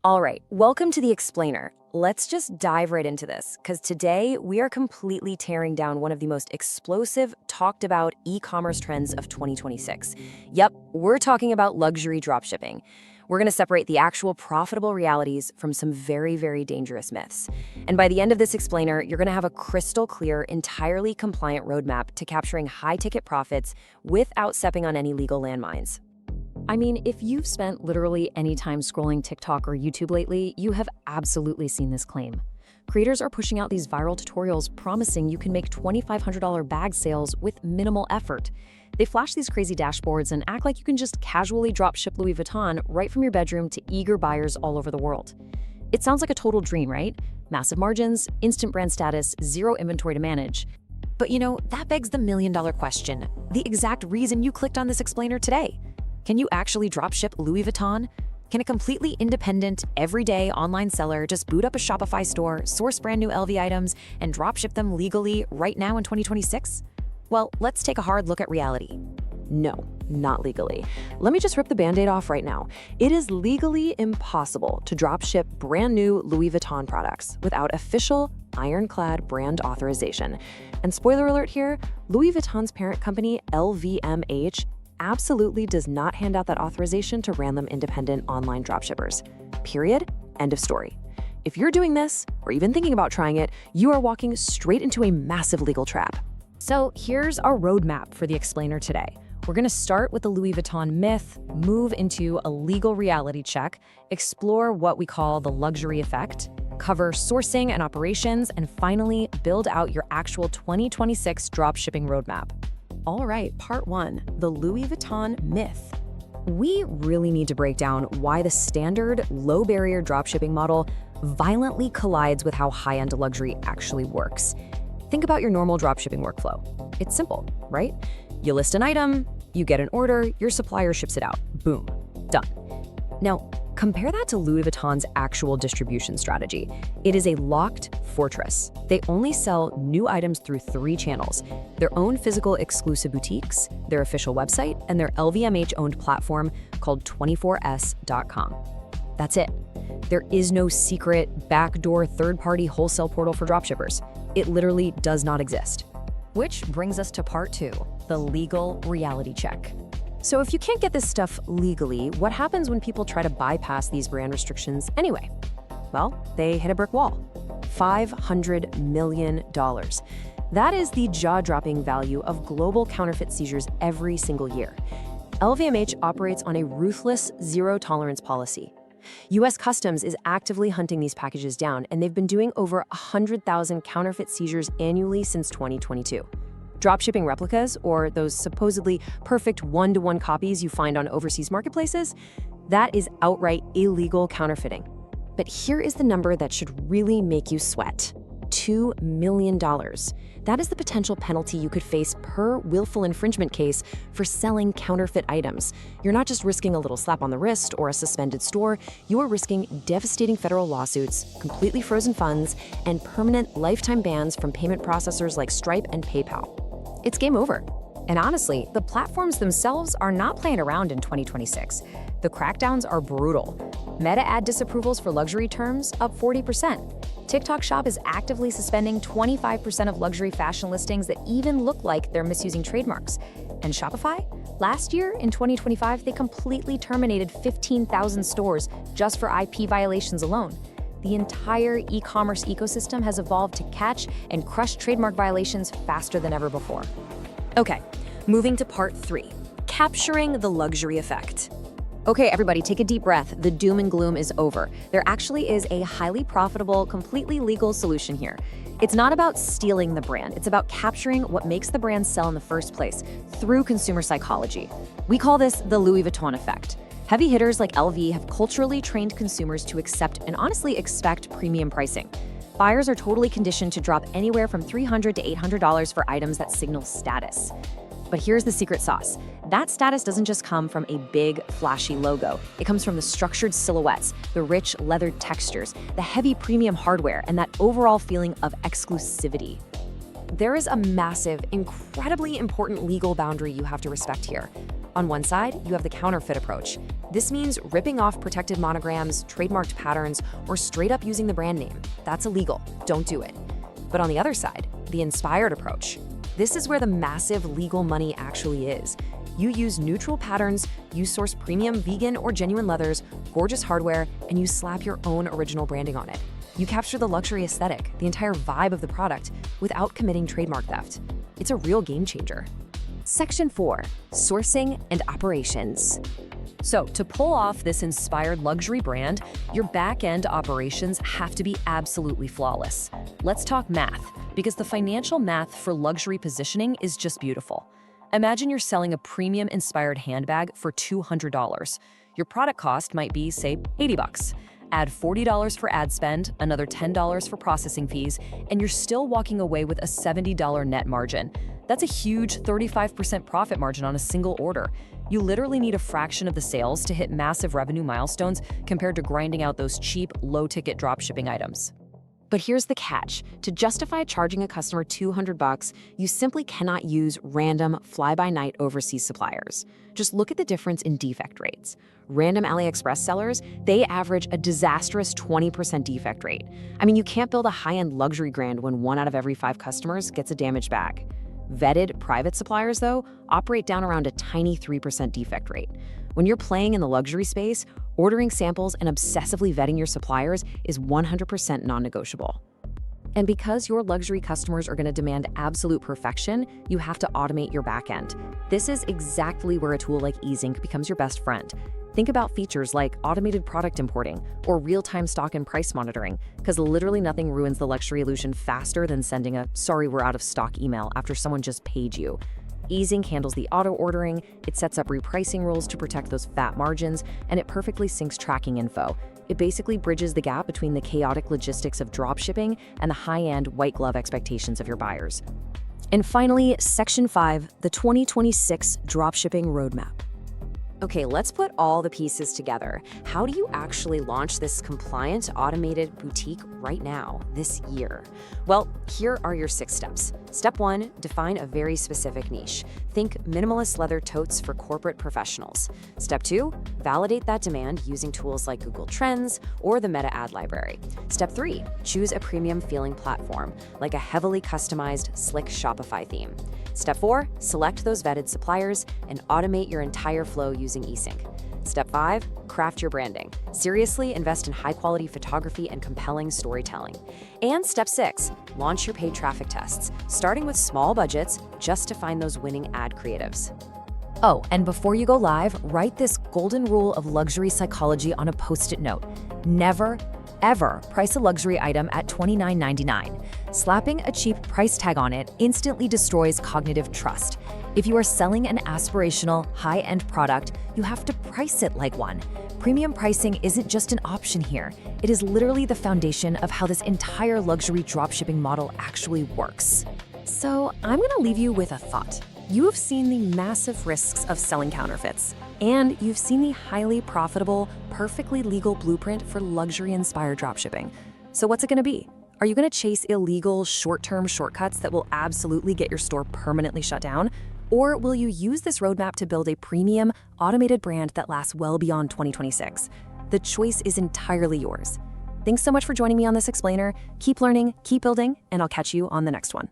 All right, welcome to The Explainer. Let's just dive right into this, because today we are completely tearing down one of the most explosive, talked about e-commerce trends of 2026. Yep, we're talking about luxury dropshipping. We're going to separate the actual profitable realities from some very, very dangerous myths. And by the end of this explainer, you're going to have a crystal clear, entirely compliant roadmap to capturing high-ticket profits without stepping on any legal landmines. I mean, if you've spent literally any time scrolling TikTok or YouTube lately, you have absolutely seen this claim. Creators are pushing out these viral tutorials promising you can make $2,500 bag sales with minimal effort. They flash these crazy dashboards and act like you can just casually drop ship Louis Vuitton right from your bedroom to eager buyers all over the world. It sounds like a total dream, right? Massive margins, instant brand status, zero inventory to manage. But that begs the million-dollar question, the exact reason you clicked on this explainer today. Can you actually dropship Louis Vuitton? Can a completely independent, everyday online seller just boot up a Shopify store, source brand new LV items, and dropship them legally right now in 2026? Well, let's take a hard look at reality. No, not legally. Let me just rip the Band-Aid off right now. It is legally impossible to dropship brand new Louis Vuitton products without official, ironclad brand authorization. And spoiler alert here, Louis Vuitton's parent company, LVMH, absolutely does not hand out that authorization to random independent online dropshippers. Period. End of story. If you're doing this, or even thinking about trying it, you are walking straight into a massive legal trap. So here's our roadmap for the explainer today. We're going to start with the Louis Vuitton myth, move into a legal reality check, explore what we call the luxury effect, cover sourcing and operations, and finally build out your actual 2026 dropshipping roadmap. All right, part one, the Louis Vuitton myth. We really need to break down why the standard low-barrier dropshipping model violently collides with how high-end luxury actually works. Think about your normal dropshipping workflow. It's simple, right? You list an item, you get an order, your supplier ships it out. Boom, done. Now, compare that to Louis Vuitton's actual distribution strategy. It is a locked fortress. They only sell new items through 3 channels: their own physical exclusive boutiques, their official website, and their LVMH-owned platform called 24s.com. That's it. There is no secret, backdoor, third-party wholesale portal for dropshippers. It literally does not exist. Which brings us to part 2, the legal reality check. So if you can't get this stuff legally, what happens when people try to bypass these brand restrictions anyway? Well, they hit a brick wall. $500 million. That is the jaw-dropping value of global counterfeit seizures every single year. LVMH operates on a ruthless zero-tolerance policy. U.S. Customs is actively hunting these packages down, and they've been doing over 100,000 counterfeit seizures annually since 2022. Dropshipping replicas, or those supposedly perfect one-to-one copies you find on overseas marketplaces, that is outright illegal counterfeiting. But here is the number that should really make you sweat. $2 million. That is the potential penalty you could face per willful infringement case for selling counterfeit items. You're not just risking a little slap on the wrist or a suspended store, you are risking devastating federal lawsuits, completely frozen funds, and permanent lifetime bans from payment processors like Stripe and PayPal. It's game over. And honestly, the platforms themselves are not playing around in 2026. The crackdowns are brutal. Meta ad disapprovals for luxury terms up 40%. TikTok Shop is actively suspending 25% of luxury fashion listings that even look like they're misusing trademarks. And Shopify? Last year, in 2025, they completely terminated 15,000 stores just for IP violations alone. The entire e-commerce ecosystem has evolved to catch and crush trademark violations faster than ever before. Okay, moving to part 3, capturing the luxury effect. Okay, everybody, take a deep breath. The doom and gloom is over. There actually is a highly profitable, completely legal solution here. It's not about stealing the brand. It's about capturing what makes the brand sell in the first place through consumer psychology. We call this the Louis Vuitton effect. Heavy hitters like LV have culturally trained consumers to accept and honestly expect premium pricing. Buyers are totally conditioned to drop anywhere from $300 to $800 for items that signal status. But here's the secret sauce. That status doesn't just come from a big, flashy logo. It comes from the structured silhouettes, the rich leather textures, the heavy premium hardware, and that overall feeling of exclusivity. There is a massive, incredibly important legal boundary you have to respect here. On one side, you have the counterfeit approach. This means ripping off protected monograms, trademarked patterns, or straight up using the brand name. That's illegal. Don't do it. But on the other side, the inspired approach. This is where the massive legal money actually is. You use neutral patterns, you source premium vegan or genuine leathers, gorgeous hardware, and you slap your own original branding on it. You capture the luxury aesthetic, the entire vibe of the product, without committing trademark theft. It's a real game changer. Section 4. Sourcing and Operations. So, to pull off this inspired luxury brand, your back-end operations have to be absolutely flawless. Let's talk math, because the financial math for luxury positioning is just beautiful. Imagine you're selling a premium-inspired handbag for $200. Your product cost might be, say, $80. Add $40 for ad spend, another $10 for processing fees, and you're still walking away with a $70 net margin. That's a huge 35% profit margin on a single order. You literally need a fraction of the sales to hit massive revenue milestones compared to grinding out those cheap, low-ticket dropshipping items. But here's the catch. To justify charging a customer $200, you simply cannot use random fly-by-night overseas suppliers. Just look at the difference in defect rates. Random AliExpress sellers, they average a disastrous 20% defect rate. I mean, you can't build a high-end luxury brand when 1 out of every 5 customers gets a damaged bag. Vetted private suppliers, though, operate down around a tiny 3% defect rate. When you're playing in the luxury space, ordering samples and obsessively vetting your suppliers is 100% non-negotiable. And because your luxury customers are going to demand absolute perfection, you have to automate your backend. This is exactly where a tool like eZync becomes your best friend. Think about features like automated product importing or real-time stock and price monitoring, because literally nothing ruins the luxury illusion faster than sending a "sorry, we're out of stock" email after someone just paid you. eZync handles the auto-ordering, it sets up repricing rules to protect those fat margins, and it perfectly syncs tracking info. It basically bridges the gap between the chaotic logistics of dropshipping and the high-end white-glove expectations of your buyers. And finally, Section 5, the 2026 Dropshipping Roadmap. Okay, let's put all the pieces together. How do you actually launch this compliant, automated boutique right now, this year? Well, here are your 6 steps. Step 1, define a very specific niche. Think minimalist leather totes for corporate professionals. Step 2, validate that demand using tools like Google Trends or the Meta Ad Library. Step 3, choose a premium feeling platform, like a heavily customized, slick Shopify theme. Step 4, select those vetted suppliers and automate your entire flow using eZync. Step 5, craft your branding. Seriously invest in high-quality photography and compelling storytelling. And Step 6, launch your paid traffic tests, starting with small budgets just to find those winning ad creatives. Oh, and before you go live, write this golden rule of luxury psychology on a Post-it note. Never, ever price a luxury item at $29.99. Slapping a cheap price tag on it instantly destroys cognitive trust. If you are selling an aspirational, high-end product, you have to price it like one. Premium pricing isn't just an option here. It is literally the foundation of how this entire luxury dropshipping model actually works. So I'm going to leave you with a thought. You have seen the massive risks of selling counterfeits, and you've seen the highly profitable, perfectly legal blueprint for luxury-inspired dropshipping. So what's it going to be? Are you going to chase illegal, short-term shortcuts that will absolutely get your store permanently shut down? Or will you use this roadmap to build a premium, automated brand that lasts well beyond 2026? The choice is entirely yours. Thanks so much for joining me on this explainer. Keep learning, keep building, and I'll catch you on the next one.